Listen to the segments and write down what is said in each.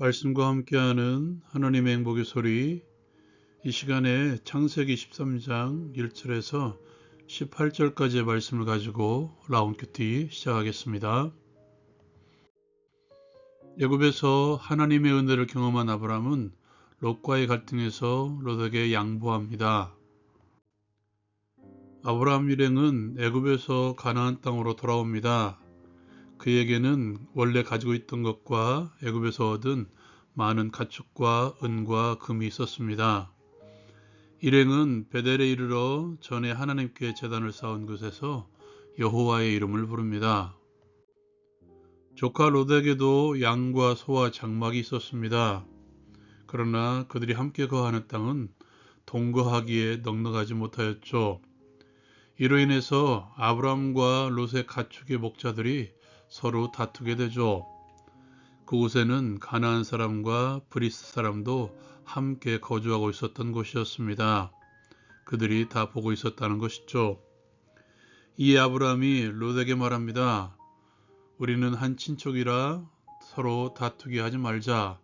말씀과 함께하는 하나님의 행복의 소리. 이 시간에 창세기 13장 1절에서 18절까지의 말씀을 가지고 라운 큐티 시작하겠습니다. 애굽에서 하나님의 은혜를 경험한 아브람은 롯과의 갈등에서 롯에게 양보합니다. 아브람 일행은 애굽에서 가나안 땅으로 돌아옵니다. 그에게는 원래 가지고 있던 것과 애굽에서 얻은 많은 가축과 은과 금이 있었습니다. 일행은 베델에 이르러 전에 하나님께 제단을 쌓은 곳에서 여호와의 이름을 부릅니다. 조카 롯에게도 양과 소와 장막이 있었습니다. 그러나 그들이 함께 거하는 땅은 동거하기에 넉넉하지 못하였죠. 이로 인해서 아브람과 롯의 가축의 목자들이 서로 다투게 되죠. 그곳에는 가나안 사람과 브리스 사람도 함께 거주하고 있었던 곳이었습니다. 그들이 다 보고 있었다는 것이죠. 이에 아브람이 롯에게 말합니다. 우리는 한 친족이라 서로 다투게 하지 말자.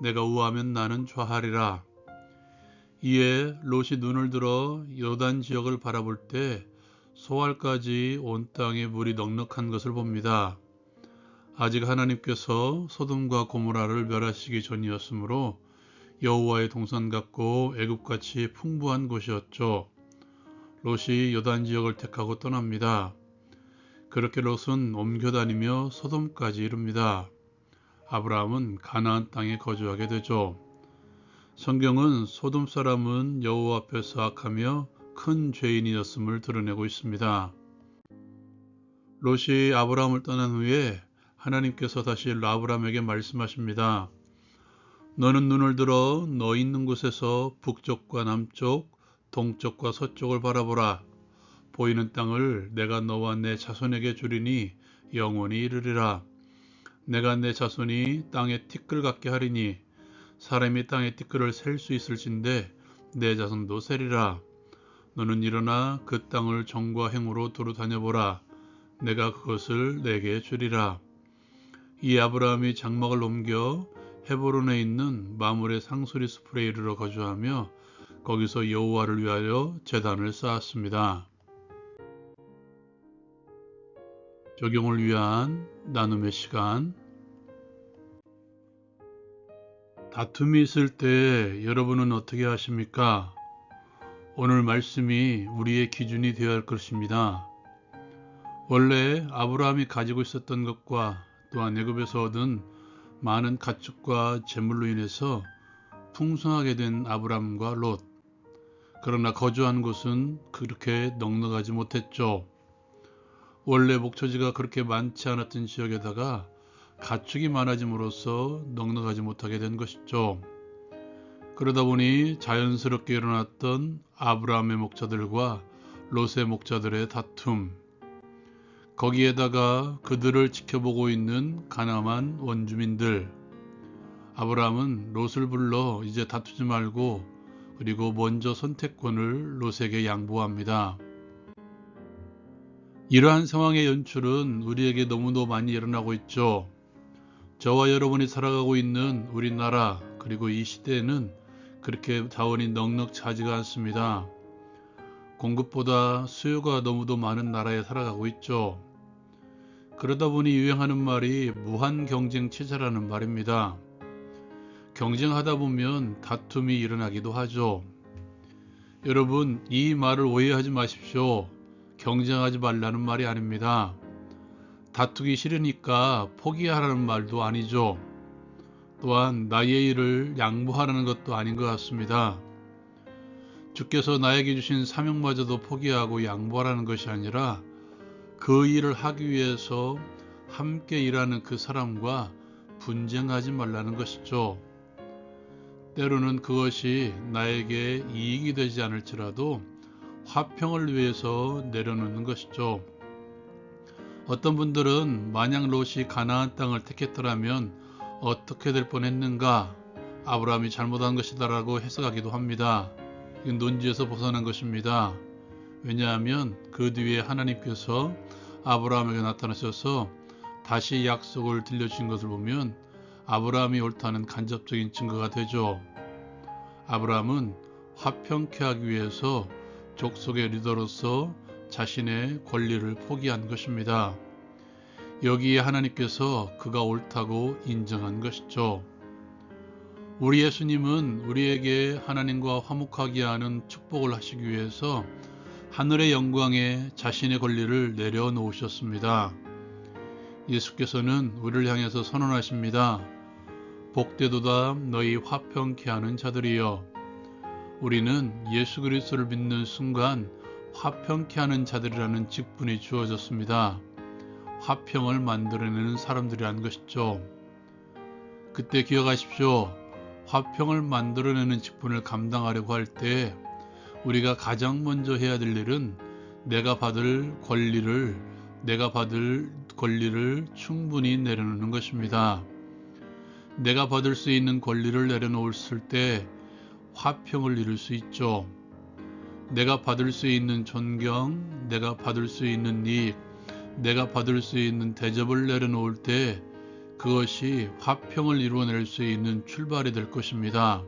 내가 우하면 나는 좌하리라. 이에 롯이 눈을 들어 요단 지역을 바라볼 때 소알까지 온 땅에 물이 넉넉한 것을 봅니다. 아직 하나님께서 소돔과 고모라를 멸하시기 전이었으므로 여호와의 동산 같고 애굽같이 풍부한 곳이었죠. 롯이 요단 지역을 택하고 떠납니다. 그렇게 롯은 옮겨다니며 소돔까지 이릅니다. 아브라함은 가나안 땅에 거주하게 되죠. 성경은 소돔 사람은 여호와 앞에서 악하며 큰 죄인이었음을 드러내고 있습니다. 롯이 아브라함을 떠난 후에 하나님께서 다시 아브라함에게 말씀하십니다. 너는 눈을 들어 너 있는 곳에서 북쪽과 남쪽, 동쪽과 서쪽을 바라보라. 보이는 땅을 내가 너와 내 자손에게 주리니 영원히 이르리라. 내가 내 자손이 땅의 티끌 같게 하리니 사람이 땅의 티끌을 셀 수 있을진데 내 자손도 세리라. 너는 일어나 그 땅을 정과 행으로 두루 다녀보라. 내가 그것을 내게 주리라. 이 아브라함이 장막을 옮겨 헤브론에 있는 마물의 상수리 숲에 이르러 거주하며 거기서 여호와를 위하여 제단을 쌓았습니다. 적용을 위한 나눔의 시간. 다툼이 있을 때 여러분은 어떻게 하십니까? 오늘 말씀이 우리의 기준이 되어야 할 것입니다. 원래 아브라함이 가지고 있었던 것과 또한 애굽에서 얻은 많은 가축과 재물로 인해서 풍성하게 된 아브람과 롯. 그러나 거주한 곳은 그렇게 넉넉하지 못했죠. 원래 목초지가 그렇게 많지 않았던 지역에다가 가축이 많아짐으로써 넉넉하지 못하게 된 것이죠. 그러다 보니 자연스럽게 일어났던 아브라함의 목자들과 롯의 목자들의 다툼, 거기에다가 그들을 지켜보고 있는 가나안 원주민들. 아브라함은 롯을 불러 이제 다투지 말고 그리고 먼저 선택권을 롯에게 양보합니다. 이러한 상황의 연출은 우리에게 너무도 많이 일어나고 있죠. 저와 여러분이 살아가고 있는 우리나라 그리고 이 시대에는 그렇게 자원이 넉넉하지가 않습니다. 공급보다 수요가 너무도 많은 나라에 살아가고 있죠. 그러다 보니 유행하는 말이 무한 경쟁 체제라는 말입니다. 경쟁하다 보면 다툼이 일어나기도 하죠. 여러분, 이 말을 오해하지 마십시오. 경쟁하지 말라는 말이 아닙니다. 다투기 싫으니까 포기하라는 말도 아니죠. 또한 나의 일을 양보하라는 것도 아닌 것 같습니다. 주께서 나에게 주신 사명마저도 포기하고 양보하라는 것이 아니라 그 일을 하기 위해서 함께 일하는 그 사람과 분쟁하지 말라는 것이죠. 때로는 그것이 나에게 이익이 되지 않을지라도 화평을 위해서 내려놓는 것이죠. 어떤 분들은 만약 롯이 가나안 땅을 택했더라면 어떻게 될 뻔했는가? 아브라함이 잘못한 것이다 라고 해석하기도 합니다. 이건 논지에서 벗어난 것입니다. 왜냐하면 그 뒤에 하나님께서 아브라함에게 나타나셔서 다시 약속을 들려주신 것을 보면 아브라함이 옳다는 간접적인 증거가 되죠. 아브라함은 화평케 하기 위해서 족속의 리더로서 자신의 권리를 포기한 것입니다. 여기에 하나님께서 그가 옳다고 인정한 것이죠. 우리 예수님은 우리에게 하나님과 화목하게 하는 축복을 하시기 위해서 하늘의 영광에 자신의 권리를 내려놓으셨습니다. 예수께서는 우리를 향해서 선언하십니다. 복되도다 너희 화평케 하는 자들이여. 우리는 예수 그리스도를 믿는 순간 화평케 하는 자들이라는 직분이 주어졌습니다. 화평을 만들어내는 사람들이라는 것이죠. 그때 기억하십시오. 화평을 만들어내는 직분을 감당하려고 할 때 우리가 가장 먼저 해야 될 일은 내가 받을 권리를 충분히 내려놓는 것입니다. 내가 받을 수 있는 권리를 내려놓았을 때 화평을 이룰 수 있죠. 내가 받을 수 있는 존경, 내가 받을 수 있는 이익, 내가 받을 수 있는 대접을 내려놓을 때 그것이 화평을 이루어낼 수 있는 출발이 될 것입니다.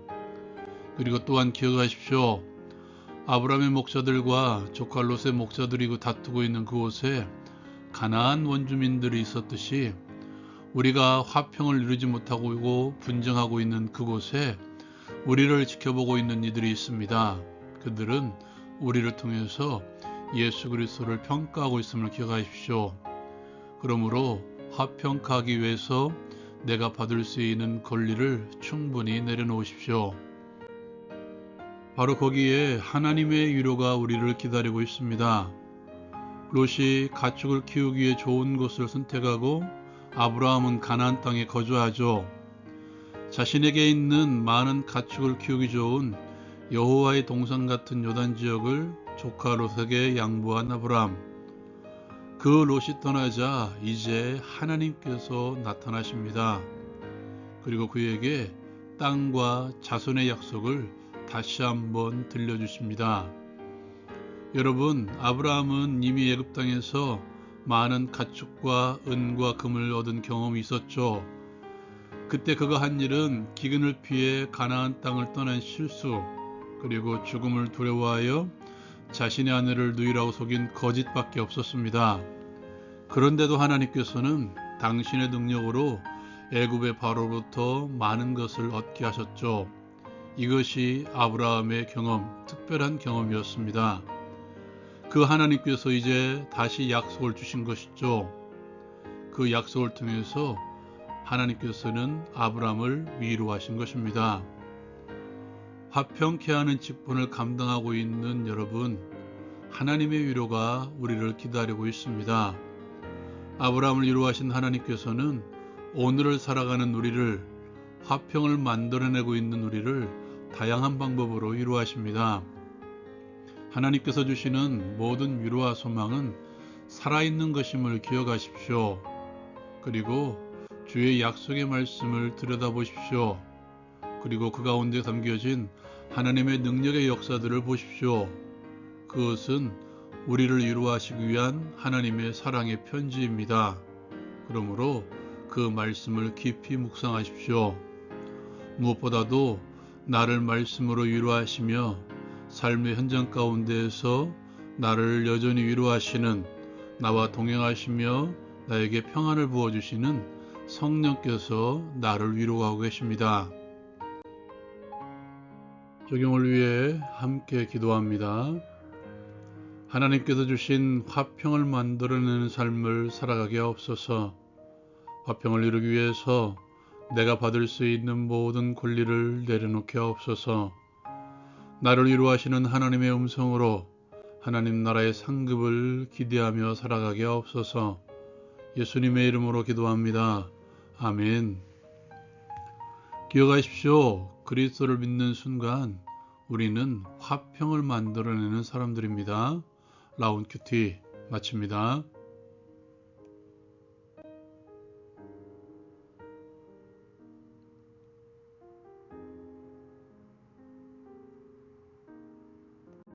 그리고 또한 기억하십시오. 아브라함의 목자들과 조카 롯의 목자들이 다투고 있는 그곳에 가나안 원주민들이 있었듯이 우리가 화평을 이루지 못하고 분쟁하고 있는 그곳에 우리를 지켜보고 있는 이들이 있습니다. 그들은 우리를 통해서 예수 그리스도를 평가하고 있음을 기억하십시오. 그러므로 화평하기 위해서 내가 받을 수 있는 권리를 충분히 내려놓으십시오. 바로 거기에 하나님의 위로가 우리를 기다리고 있습니다. 롯이 가축을 키우기 위해 좋은 곳을 선택하고 아브라함은 가나안 땅에 거주하죠. 자신에게 있는 많은 가축을 키우기 좋은 여호와의 동산 같은 요단 지역을 조카 롯에게 양보한 아브라함. 그 롯이 떠나자 이제 하나님께서 나타나십니다. 그리고 그에게 땅과 자손의 약속을 다시 한번 들려주십니다. 여러분, 아브라함은 이미 애굽 땅에서 많은 가축과 은과 금을 얻은 경험이 있었죠. 그때 그가 한 일은 기근을 피해 가나안 땅을 떠난 실수, 그리고 죽음을 두려워하여 자신의 아내를 누이라고 속인 거짓밖에 없었습니다. 그런데도 하나님께서는 당신의 능력으로 애굽의 바로로부터 많은 것을 얻게 하셨죠. 이것이 아브라함의 경험, 특별한 경험이었습니다. 그 하나님께서 이제 다시 약속을 주신 것이죠. 그 약속을 통해서 하나님께서는 아브라함을 위로하신 것입니다. 화평케 하는 직분을 감당하고 있는 여러분, 하나님의 위로가 우리를 기다리고 있습니다. 아브라함을 위로하신 하나님께서는 오늘을 살아가는 우리를, 화평을 만들어내고 있는 우리를 다양한 방법으로 위로하십니다. 하나님께서 주시는 모든 위로와 소망은 살아있는 것임을 기억하십시오. 그리고 주의 약속의 말씀을 들여다보십시오. 그리고 그 가운데 담겨진 하나님의 능력의 역사들을 보십시오. 그것은 우리를 위로하시기 위한 하나님의 사랑의 편지입니다. 그러므로 그 말씀을 깊이 묵상하십시오. 무엇보다도 나를 말씀으로 위로하시며 삶의 현장 가운데에서 나를 여전히 위로하시는, 나와 동행하시며 나에게 평안을 부어주시는 성령께서 나를 위로하고 계십니다. 적용을 위해 함께 기도합니다. 하나님께서 주신 화평을 만들어내는 삶을 살아가게 하옵소서. 화평을 이루기 위해서 내가 받을 수 있는 모든 권리를 내려놓게 하옵소서. 나를 위로하시는 하나님의 음성으로 하나님 나라의 상급을 기대하며 살아가게 하옵소서. 예수님의 이름으로 기도합니다. 아멘. 기억하십시오. 그리스도를 믿는 순간 우리는 화평을 만들어내는 사람들입니다. 라운큐티 마칩니다.